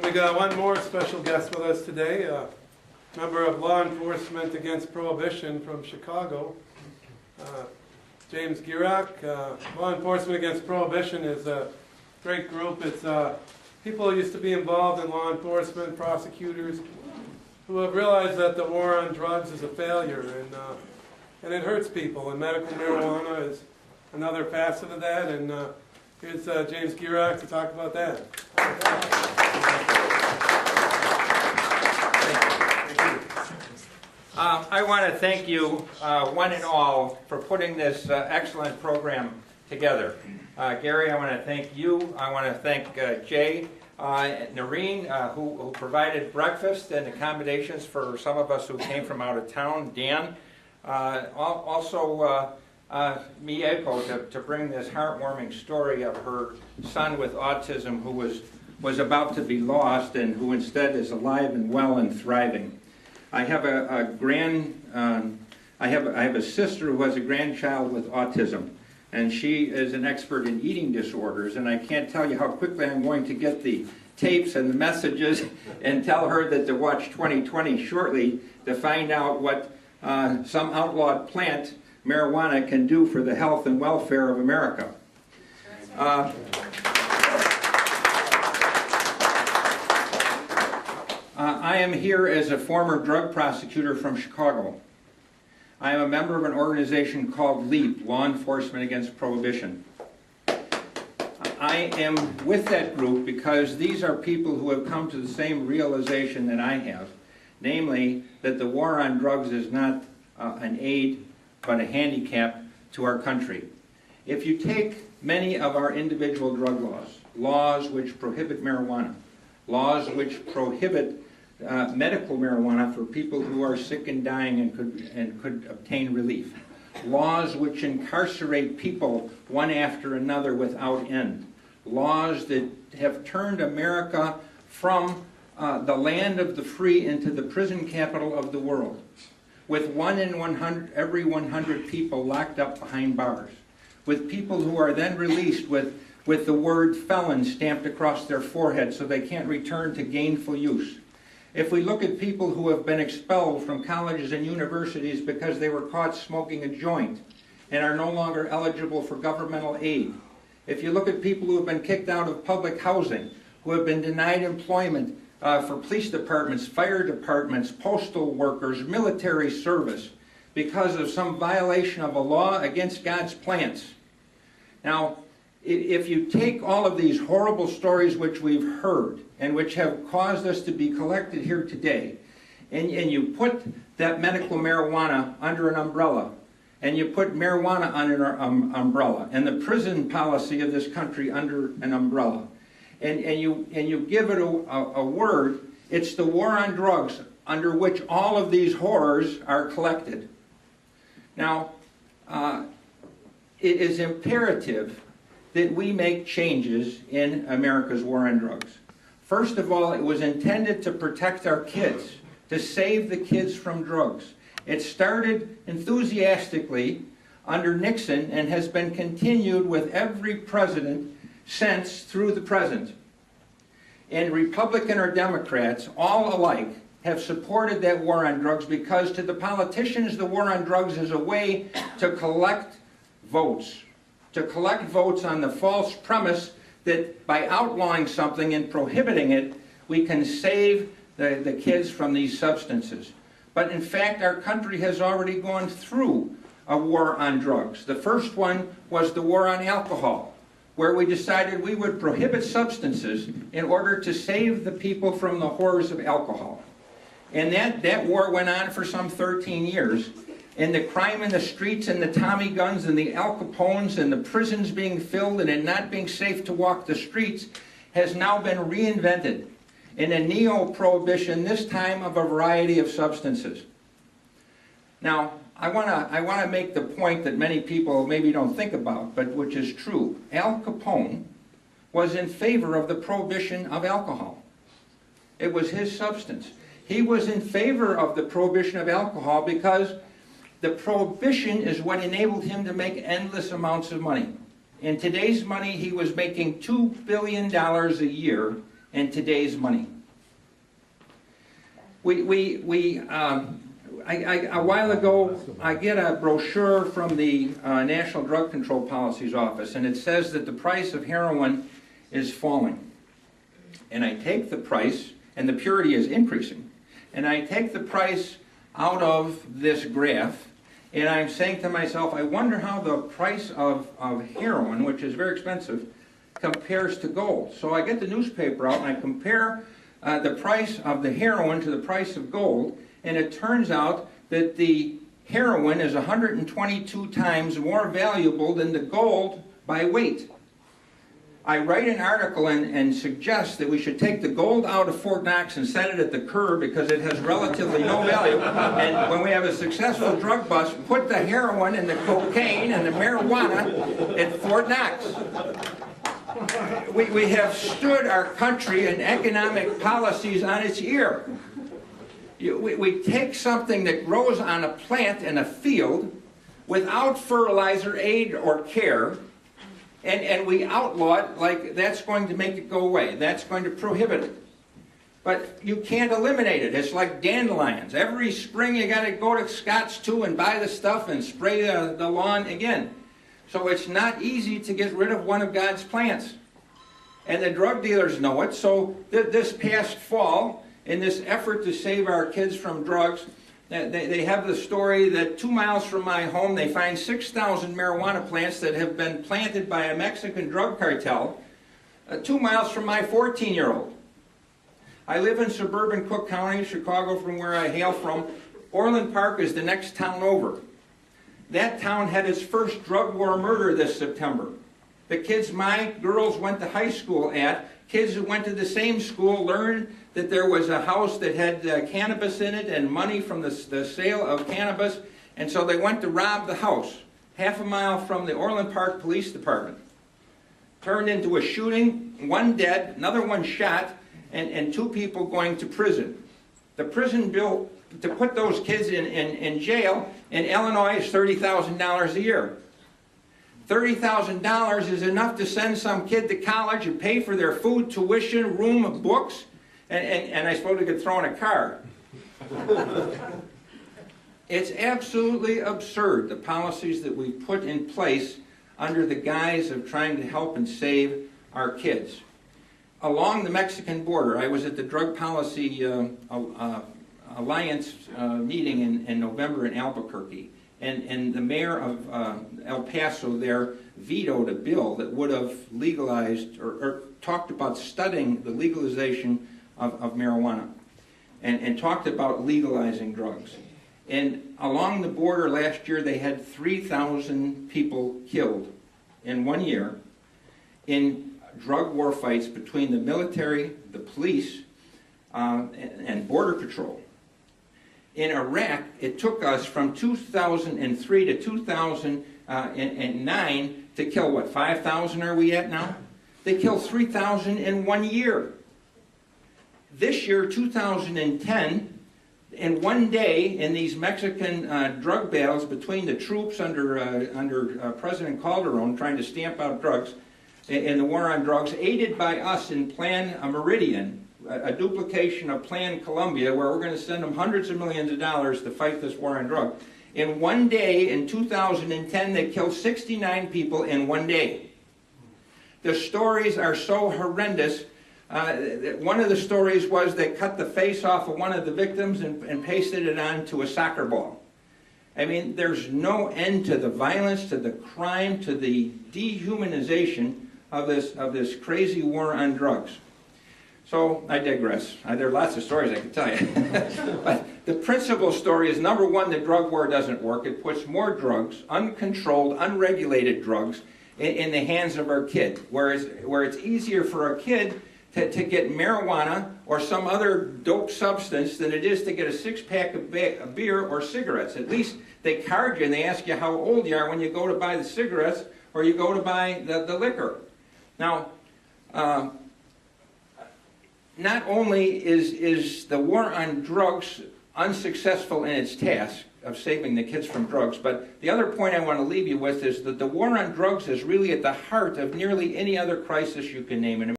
We got one more special guest with us today, a member of Law Enforcement Against Prohibition from Chicago, James Gierach. Law Enforcement Against Prohibition is a great group. It's people who used to be involved in law enforcement, prosecutors, who have realized that the war on drugs is a failure and it hurts people, and medical marijuana is another facet of that. And here's James Gierach to talk about that. I want to thank you, one and all, for putting this excellent program together. Gary, I want to thank you. I want to thank Jay, Noreen, who provided breakfast and accommodations for some of us who came from out of town, Dan. Also, L.E.A.P to bring this heartwarming story of her son with autism who was about to be lost and who instead is alive and well and thriving. I have I have a sister who has a grandchild with autism, and she is an expert in eating disorders, and I can't tell you how quickly I'm going to get the tapes and the messages and tell her that to watch 2020 shortly to find out what some outlawed plant, marijuana, can do for the health and welfare of America. I am here as a former drug prosecutor from Chicago. I am a member of an organization called L.E.A.P, Law Enforcement Against Prohibition. I am with that group because these are people who have come to the same realization that I have, namely that the war on drugs is not an aid but a handicap to our country. If you take many of our individual drug laws, laws which prohibit marijuana, laws which prohibit medical marijuana for people who are sick and dying and could obtain relief, laws which incarcerate people one after another without end, laws that have turned America from the land of the free into the prison capital of the world, with 1 in 100, every 100 people locked up behind bars, with people who are then released with the word felon stamped across their forehead so they can't return to gainful use. If we look at people who have been expelled from colleges and universities because they were caught smoking a joint and are no longer eligible for governmental aid. If you look at people who have been kicked out of public housing, who have been denied employment for police departments, fire departments, postal workers, military service, because of some violation of a law against God's plans. Now, if you take all of these horrible stories which we've heard and which have caused us to be collected here today, and you put that medical marijuana under an umbrella, and you put marijuana under an umbrella, and the prison policy of this country under an umbrella, and you give it a word, it's the war on drugs under which all of these horrors are collected. Now, it is imperative that we make changes in America's war on drugs. First of all, it was intended to protect our kids, to save the kids from drugs. It started enthusiastically under Nixon and has been continued with every president since through the present. And Republican or Democrats, all alike, have supported that war on drugs because to the politicians, the war on drugs is a way to collect votes. To collect votes on the false premise that by outlawing something and prohibiting it, we can save the kids from these substances. But in fact, our country has already gone through a war on drugs. The first one was the war on alcohol, where we decided we would prohibit substances in order to save the people from the horrors of alcohol. And that war went on for some 13 years. And the crime in the streets and the Tommy guns and the Al Capones and the prisons being filled and it not being safe to walk the streets has now been reinvented in a neo-prohibition, this time of a variety of substances. Now, I want to make the point that many people maybe don't think about, but which is true. Al Capone was in favor of the prohibition of alcohol. It was his substance. He was in favor of the prohibition of alcohol because the prohibition is what enabled him to make endless amounts of money. In today's money, he was making $2 billion a year in today's money. A while ago, I get a brochure from the National Drug Control Policy's office, and it says that the price of heroin is falling. And I take the price, and the purity is increasing, and I take the price out of this graph, and I'm saying to myself, I wonder how the price of heroin, which is very expensive, compares to gold. So I get the newspaper out and I compare the price of the heroin to the price of gold, and it turns out that the heroin is 122 times more valuable than the gold by weight. I write an article and suggest that we should take the gold out of Fort Knox and set it at the curb because it has relatively no value. And when we have a successful drug bust, put the heroin and the cocaine and the marijuana at Fort Knox. We have stood our country and economic policies on its ear. We take something that grows on a plant in a field without fertilizer, aid, or care, and we outlaw it like that's going to make it go away. That's going to prohibit it. But you can't eliminate it. It's like dandelions. Every spring you got to go to Scott's too and buy the stuff and spray the lawn again. So it's not easy to get rid of one of God's plants. And the drug dealers know it. So this past fall, in this effort to save our kids from drugs, they have the story that 2 miles from my home they find 6,000 marijuana plants that have been planted by a Mexican drug cartel 2 miles from my 14-year-old. I live in suburban Cook County, Chicago, from where I hail from. Orland Park is the next town over. That town had its first drug war murder this September. The kids my girls went to high school at, kids who went to the same school, learned that there was a house that had cannabis in it and money from the sale of cannabis, and so they went to rob the house, half a mile from the Orland Park Police Department. Turned into a shooting, one dead, another one shot, and 2 people going to prison. The prison bill to put those kids in jail in Illinois is $30,000 a year. $30,000 is enough to send some kid to college and pay for their food, tuition, room, books, and I suppose they could throw in a car. It's absolutely absurd, the policies that we put in place under the guise of trying to help and save our kids. Along the Mexican border, I was at the Drug Policy Alliance meeting in November in Albuquerque, and the mayor of El Paso there vetoed a bill that would have legalized or talked about studying the legalization of marijuana and talked about legalizing drugs. And along the border last year they had 3,000 people killed in 1 year in drug war fights between the military, the police, and border patrol. In Iraq, it took us from 2003 to 2009 to kill, what, 5,000 are we at now? They killed 3,000 in 1 year. This year, 2010, in 1 day, in these Mexican drug battles between the troops under President Calderon trying to stamp out drugs, in the war on drugs, aided by us in Plan Meridian, a duplication of Plan Colombia, where we're going to send them hundreds of millions of dollars to fight this war on drugs. In 1 day, in 2010, they killed 69 people in 1 day. The stories are so horrendous. One of the stories was they cut the face off of one of the victims and pasted it onto a soccer ball. I mean, there's no end to the violence, to the crime, to the dehumanization of this crazy war on drugs. So, I digress. There are lots of stories I could tell you. But the principal story is, number one, the drug war doesn't work. It puts more drugs, uncontrolled, unregulated drugs, in the hands of our kid, where it's easier for a kid to get marijuana or some other dope substance than it is to get a 6-pack of beer or cigarettes. At least they card you and they ask you how old you are when you go to buy the cigarettes or you go to buy the liquor. Now, not only is the war on drugs unsuccessful in its task of saving the kids from drugs, but the other point I want to leave you with is that the war on drugs is really at the heart of nearly any other crisis you can name in America.